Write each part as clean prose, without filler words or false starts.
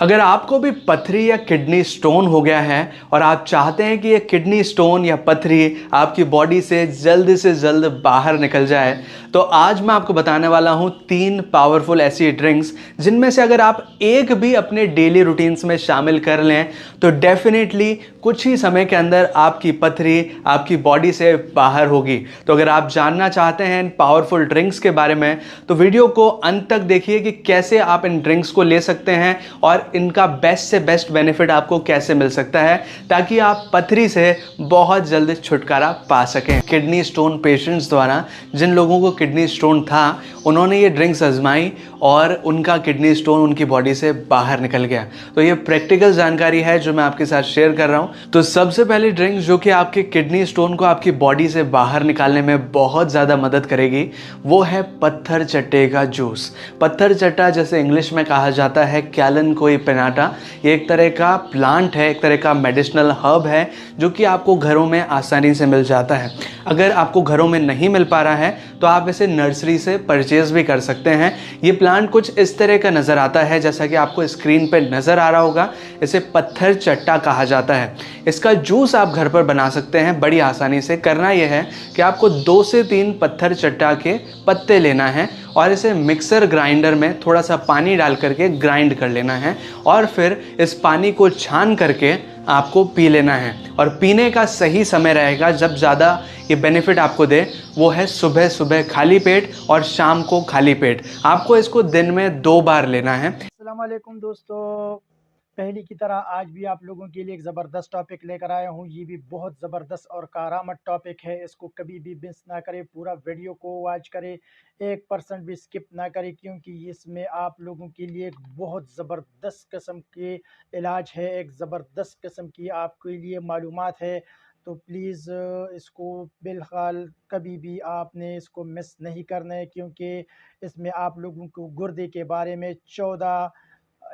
अगर आपको भी पथरी या किडनी स्टोन हो गया है और आप चाहते हैं कि ये किडनी स्टोन या पथरी आपकी बॉडी से जल्द बाहर निकल जाए, तो आज मैं आपको बताने वाला हूँ 3 पावरफुल ऐसी ड्रिंक्स जिनमें से अगर आप एक भी अपने डेली रूटीन्स में शामिल कर लें तो डेफिनेटली कुछ ही समय के अंदर आपकी पथरी आपकी बॉडी से बाहर होगी। तो अगर आप जानना चाहते हैं इन पावरफुल ड्रिंक्स के बारे में तो वीडियो को अंत तक देखिए कि कैसे आप इन ड्रिंक्स को ले सकते हैं और इनका बेस्ट से बेस्ट बेनिफिट आपको कैसे मिल सकता है, ताकि आप पथरी से बहुत जल्द छुटकारा पा सकें। किडनी स्टोन पेशेंट्स द्वारा, जिन लोगों को किडनी स्टोन था, उन्होंने ये ड्रिंक्स आजमाई और उनका किडनी स्टोन उनकी बॉडी से बाहर निकल गया। तो ये प्रैक्टिकल जानकारी है जो मैं आपके साथ शेयर कर रहा हूँ। तो सबसे पहली ड्रिंक जो कि आपके किडनी स्टोन को आपकी बॉडी से बाहर निकालने में बहुत ज़्यादा मदद करेगी, वो है पत्थर चट्टे का जूस। पत्थर चट्टा जैसे इंग्लिश में कहा जाता है कैलन कोई पेनाटा, ये एक तरह का प्लांट है, एक तरह का मेडिसिनल हर्ब है जो कि आपको घरों में आसानी से मिल जाता है। अगर आपको घरों में नहीं मिल पा रहा है तो आप इसे नर्सरी से परचेज भी कर सकते हैं। ये प्लांट कुछ इस तरह का नज़र आता है जैसा कि आपको स्क्रीन पर नज़र आ रहा होगा। इसे पत्थर चट्टा कहा जाता है। इसका जूस आप घर पर बना सकते हैं बड़ी आसानी से। करना यह है कि आपको 2 से 3 पत्थर चट्टा के पत्ते लेना है और इसे मिक्सर ग्राइंडर में थोड़ा सा पानी डाल करके ग्राइंड कर लेना है और फिर इस पानी को छान करके आपको पी लेना है। और पीने का सही समय रहेगा जब ज़्यादा ये बेनिफिट आपको दे, वो है सुबह सुबह खाली पेट और शाम को खाली पेट। आपको इसको दिन में 2 बार लेना है। अस्सलाम वालेकुम दोस्तों, पहले की तरह आज भी आप लोगों के लिए एक ज़बरदस्त टॉपिक लेकर आया हूँ। ये भी बहुत ज़बरदस्त और कारामद टॉपिक है। इसको कभी भी मिस ना करें, पूरा वीडियो को वॉच करें, 1% भी स्किप ना करें, क्योंकि इसमें आप लोगों के लिए एक बहुत ज़बरदस्त किस्म के इलाज है, एक ज़बरदस्त किस्म की आपके लिए मालूमात है। तो प्लीज़ इसको बिलहाल कभी भी आपने इसको मिस नहीं करना है, क्योंकि इसमें आप लोगों को गुर्दे के बारे में 14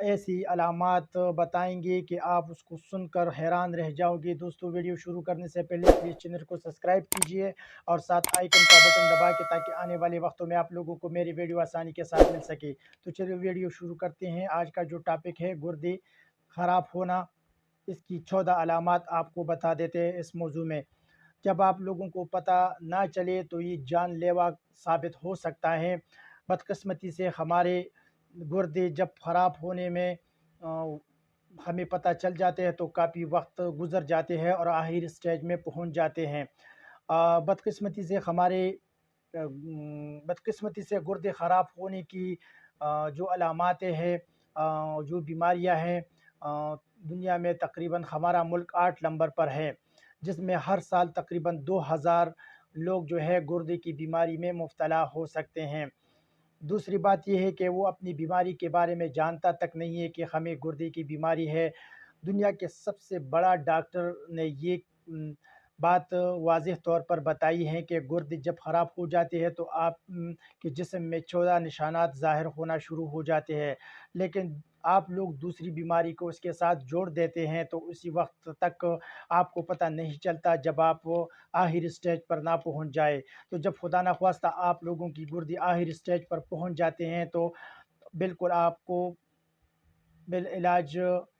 ऐसी अलामात बताएंगे कि आप उसको सुनकर हैरान रह जाओगे। दोस्तों, वीडियो शुरू करने से पहले प्लीज़ चैनल को सब्सक्राइब कीजिए और साथ आइकन का बटन दबा के, ताकि आने वाले वक्तों में आप लोगों को मेरी वीडियो आसानी के साथ मिल सके। तो चलिए वीडियो शुरू करते हैं। आज का जो टॉपिक है गुर्दे ख़राब होना, इसकी 14 अलामात आपको बता देते हैं इस मौजू में। जब आप लोगों को पता ना चले तो ये जानलेवा साबित हो सकता है। बदकिस्मती से हमारे गुर्दे जब ख़राब होने में हमें पता चल जाते हैं तो काफ़ी वक्त गुज़र जाते हैं और आखिरी स्टेज में पहुंच जाते हैं। बदकिस्मती से बदकिस्मती से गुर्दे ख़राब होने की जो अलामातें हैं, जो बीमारियां हैं, दुनिया में तकरीबन हमारा मुल्क 8 नंबर पर है, जिसमें हर साल तकरीबन 2000 लोग जो है गुर्दे की बीमारी में मुब्तला हो सकते हैं। दूसरी बात यह है कि वो अपनी बीमारी के बारे में जानता तक नहीं है कि हमें गुर्दे की बीमारी है। दुनिया के सबसे बड़ा डॉक्टर ने ये बात वाज़ेह तौर पर बताई है कि गुर्दे जब ख़राब हो जाते हैं तो आप के जिस्म में 14 निशानात ज़ाहिर होना शुरू हो जाते हैं। लेकिन आप लोग दूसरी बीमारी को उसके साथ जोड़ देते हैं, तो उसी वक्त तक आपको पता नहीं चलता जब आप आखिरी स्टेज पर ना पहुंच जाए। तो जब खुदा न ख्वास्ता आप लोगों की गुर्दे आखिरी स्टेज पर पहुंच जाते हैं तो बिल्कुल आपको इलाज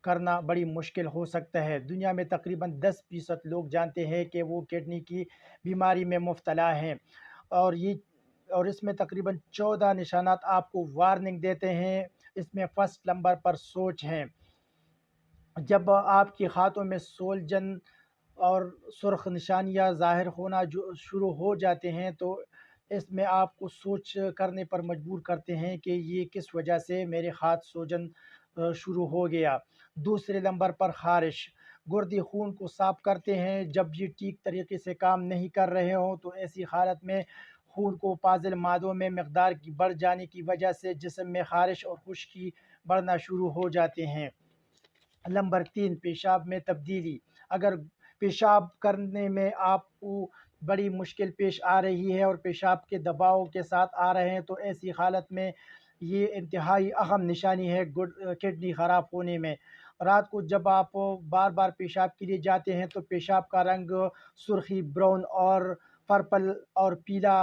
करना बड़ी मुश्किल हो सकता है। दुनिया में तकरीबन 10% लोग जानते हैं कि वो किडनी की बीमारी में मुब्तला हैं, और इसमें तकरीबन 14 निशानात आपको वार्निंग देते हैं। इसमें फर्स्ट नंबर पर सोच है। जब आपकी हाथों में सोलजन और सुर्ख निशानियाँ ज़ाहिर होना जो शुरू हो जाते हैं, तो इसमें आपको सोच करने पर मजबूर करते हैं कि ये किस वजह से मेरे हाथ सूजन शुरू हो गया। दूसरे नंबर पर ख़ारिश, गुर्दे खून को साफ़ करते हैं। जब ये ठीक तरीके से काम नहीं कर रहे हों तो ऐसी हालत में खून को पाज़िल मादों में मकदार की बढ़ जाने की वजह से जिस्म में ख़ारिश और खुश्की बढ़ना शुरू हो जाते हैं। नंबर 3, पेशाब में तब्दीली। अगर पेशाब करने में आपको बड़ी मुश्किल पेश आ रही है और पेशाब के दबाव के साथ आ रहे हैं, तो ऐसी हालत में ये इंतहाई अहम निशानी है किडनी ख़राब होने में। रात को जब आप बार बार पेशाब के लिए जाते हैं तो पेशाब का रंग सुर्खी, ब्राउन और पर्पल और पीला,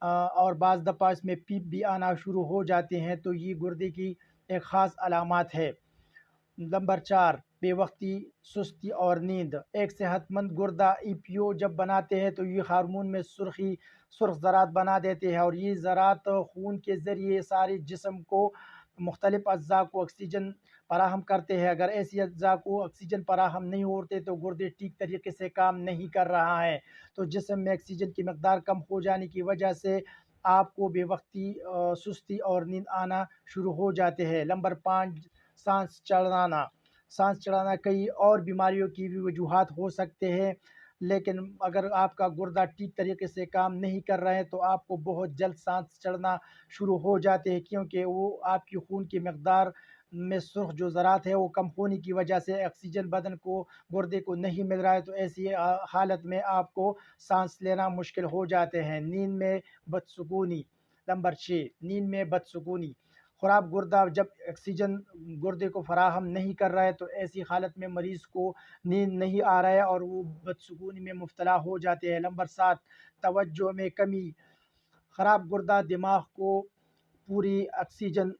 और बाज़ दफ़ा इसमें पीप भी आना शुरू हो जाते हैं, तो ये गुर्दे की एक ख़ास अलामत है। नंबर 4, बेवक्ती, सुस्ती और नींद। एक सेहतमंद गुर्दा ईपीओ जब बनाते हैं तो ये हार्मोन में सुर्ख ज़रात बना देते हैं और ये ज़रात खून के ज़रिए सारे जिस्म को मुख्तलिफ़ अज़्ज़ा को ऑक्सीजन फराहम करते हैं। अगर ऐसी अज़्ज़ा को ऑक्सीजन फराहम नहीं होते तो गुर्दे ठीक तरीके से काम नहीं कर रहा है, तो जिस्म में ऑक्सीजन की मकदार कम हो जाने की वजह से आपको बेवक्ती, सुस्ती और नींद आना शुरू हो जाते हैं। नंबर 5, सांस चढ़ाना कई और बीमारियों की भी वजूहात हो सकते हैं, लेकिन अगर आपका गुर्दा ठीक तरीके से काम नहीं कर रहे हैं तो आपको बहुत जल्द सांस चढ़ना शुरू हो जाते हैं, क्योंकि वो आपकी खून की मकदार में सुर्ख जो ज़रात है वो कम होने की वजह से ऑक्सीजन बदन को, गुर्दे को नहीं मिल रहा है, तो ऐसी हालत में आपको सांस लेना मुश्किल हो जाते हैं। नींद में बदसुकूनी। नंबर 6, नींद में बदसुकूनी। ख़राब गुर्दा जब ऑक्सीजन गुर्दे को फराहम नहीं कर रहा है तो ऐसी हालत में मरीज़ को नींद नहीं आ रहा है और वो बदसुकूनी में मुब्तला हो जाते हैं। नंबर 7, तवज्जो में कमी। ख़राब गुर्दा दिमाग को पूरी ऑक्सीजन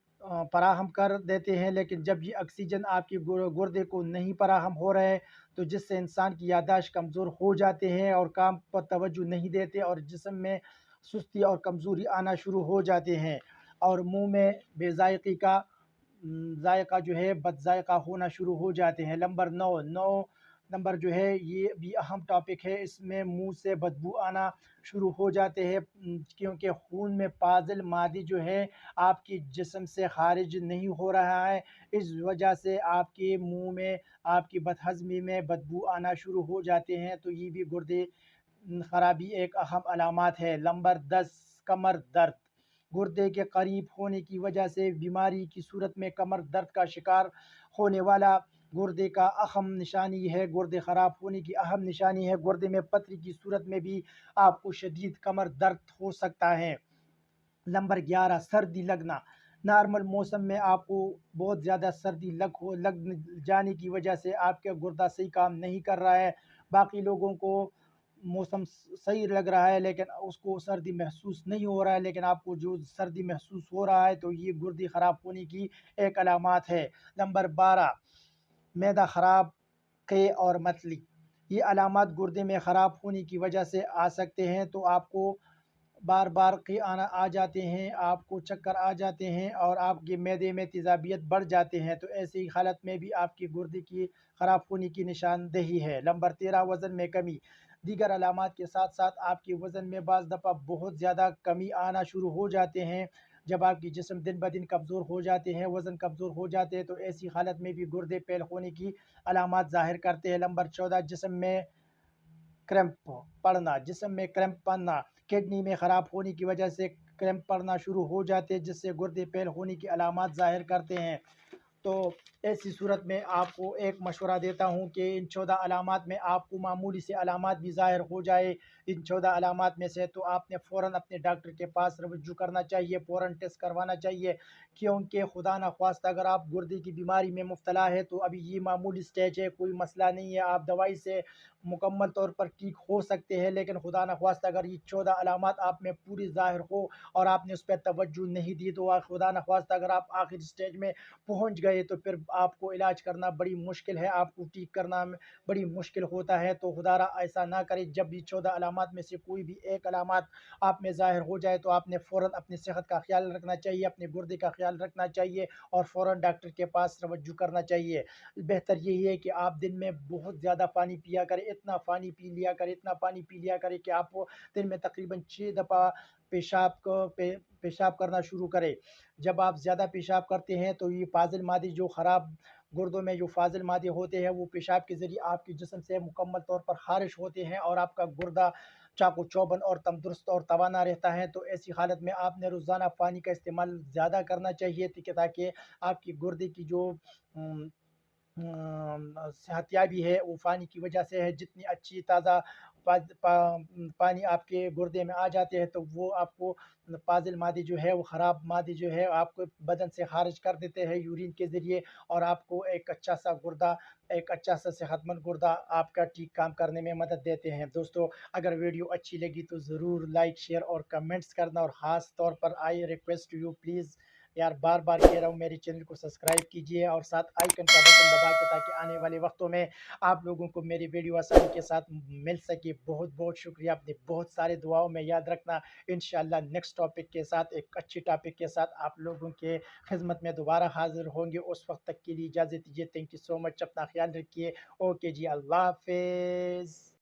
फराहम कर देते हैं, लेकिन जब ये ऑक्सीजन आपके गुर्दे को नहीं फराहम हो रहा है तो जिससे इंसान की याददाश्त कमज़ोर हो जाते हैं और काम पर तवज्जो नहीं देते और जिस्म में सुस्ती और कमज़ोरी आना शुरू हो जाते हैं और मुंह में बेज़ायक़ी का जायका जो है बदजायका होना शुरू हो जाते हैं। नंबर 9 नंबर जो है ये भी अहम टॉपिक है, इसमें मुंह से बदबू आना शुरू हो जाते हैं, क्योंकि खून में पाजिल मादी जो है आपकी जिस्म से खारिज नहीं हो रहा है, इस वजह से आपके मुंह में, आपकी बदहज़मी में बदबू आना शुरू हो जाते हैं, तो ये भी गुर्दे ख़राबी एक अहम अलामत है। नंबर 10, कमर दर्द। गुर्दे के करीब होने की वजह से बीमारी की सूरत में कमर दर्द का शिकार होने वाला गुर्दे का अहम निशानी है, गुर्दे ख़राब होने की अहम निशानी है। गुर्दे में पथरी की सूरत में भी आपको शदीद कमर दर्द हो सकता है। नंबर 11, सर्दी लगना। नॉर्मल मौसम में आपको बहुत ज़्यादा सर्दी लग जाने की वजह से आपका गुर्दा सही काम नहीं कर रहा है। बाकी लोगों को मौसम सही लग रहा है लेकिन उसको सर्दी महसूस नहीं हो रहा है, लेकिन आपको जो सर्दी महसूस हो रहा है तो ये गुर्दे ख़राब होने की एक अलामत है। नंबर 12, मैदा ख़राब, क़े और मतली। ये अलामत गुर्दे में ख़राब होने की वजह से आ सकते हैं, तो आपको बार बार क़े आ जाते हैं, आपको चक्कर आ जाते हैं और आपके मैदे में तेज़ाबियत बढ़ जाते हैं, तो ऐसी हालत में भी आपकी गुर्दे की ख़राब होने की निशानदेही है। नंबर 13, वज़न में कमी। दीगर अलामत के साथ साथ आपके वज़न में बाज़ दफ़ा बहुत ज़्यादा कमी आना शुरू हो जाते हैं। जब आपकी जिस्म दिन ब दिन कमज़ोर हो जाते हैं, वज़न कमज़ोर हो जाते हैं, तो ऐसी हालत में भी गुर्दे फ़ेल होने की अलामत ज़ाहिर करते हैं। नंबर 14, जिस्म में क्रैम्प पड़ना। जिस्म में क्रैम्प पड़ना, किडनी में ख़राब होने की वजह से क्रैम्प पड़ना शुरू हो जाते हैं, जिससे गुर्दे फ़ेल होने की अलामत ज़ाहिर करते हैं। तो ऐसी सूरत में आपको एक मशवरा देता हूँ कि इन 14 अलामात में आपको मामूली से अलामात भी ज़ाहिर हो जाए, इन 14 अलामात में से, तो आपने फ़ौरन अपने डॉक्टर के पास रवज्जू करना चाहिए, फ़ौरन टेस्ट करवाना चाहिए, क्योंकि खुदा न ख्वास्ता अगर आप गुर्दे की बीमारी में मुब्तला है तो अभी ये मामूली स्टेज है, कोई मसला नहीं है, आप दवाई से मुकम्मल तौर पर ठीक हो सकते हैं, लेकिन खुदा न ख्वास्ता अगर ये 14 अलामात आप में पूरी ज़ाहिर हो और आपने उस पर तवज्जो नहीं दी तो खुदा न ख्वास्ता अगर आप आखिरी स्टेज में पहुंच गए तो फिर आपको इलाज करना बड़ी मुश्किल है, आपको ठीक करना बड़ी मुश्किल होता है। तो खुदारा ऐसा ना करे, जब भी 14 अलामात में से कोई भी एक अलामत आप में ज़ाहिर हो जाए तो आपने फ़ौरन अपनी सेहत का ख्याल रखना चाहिए, अपने गुर्दे का ख्याल रखना चाहिए और फ़ौरन डॉक्टर के पास रवज्जू करना चाहिए। बेहतर यही है कि आप दिन में बहुत ज़्यादा पानी पिया करें, इतना पानी पी लिया करें, इतना पानी पी लिया करें कि आप दिन में तकरीबन 6 दफ़ा पेशाब करना शुरू करें। जब आप ज़्यादा पेशाब करते हैं तो ये फाजिल मादी जो ख़राब गुर्दों में जो फाजिल मादे होते हैं वो पेशाब के ज़रिए आपके जिस्म से मुकम्मल तौर पर ख़ारिज होते हैं और आपका गुर्दा चाको चौबंद और तंदुरुस्त और तवाना रहता है। तो ऐसी हालत में आपने रोज़ाना पानी का इस्तेमाल ज़्यादा करना चाहिए ताकि आपकी गुर्दे की जो सेहतयाबी है वो पानी की वजह से है। जितनी अच्छी ताज़ा पानी आपके गुर्दे में आ जाते हैं तो वो आपको पाजिल मादे जो है, वो ख़राब मादे जो है आपको बदन से खारिज कर देते हैं यूरिन के ज़रिए और आपको एक अच्छा सा गुर्दा, एक अच्छा सा सेहतमंद गुर्दा आपका ठीक काम करने में मदद देते हैं। दोस्तों, अगर वीडियो अच्छी लगी तो ज़रूर लाइक, शेयर और कमेंट्स करना और ख़ास तौर पर आई रिक्वेस्ट यू प्लीज़ यार बार बार कह रहा हूँ मेरे चैनल को सब्सक्राइब कीजिए और साथ आइकन का बटन दबा के, ताकि आने वाले वक्तों में आप लोगों को मेरी वीडियो आसानी के साथ मिल सके। बहुत बहुत शुक्रिया, अपने बहुत सारे दुआओं में याद रखना। इंशाल्लाह नेक्स्ट टॉपिक के साथ, एक अच्छी टॉपिक के साथ आप लोगों के खिदमत में दोबारा हाजिर होंगे। उस वक्त तक के लिए इजाज़त दीजिए। थैंक यू सो मच, अपना ख्याल रखिए। ओके जी, अल्लाह हाफिज़।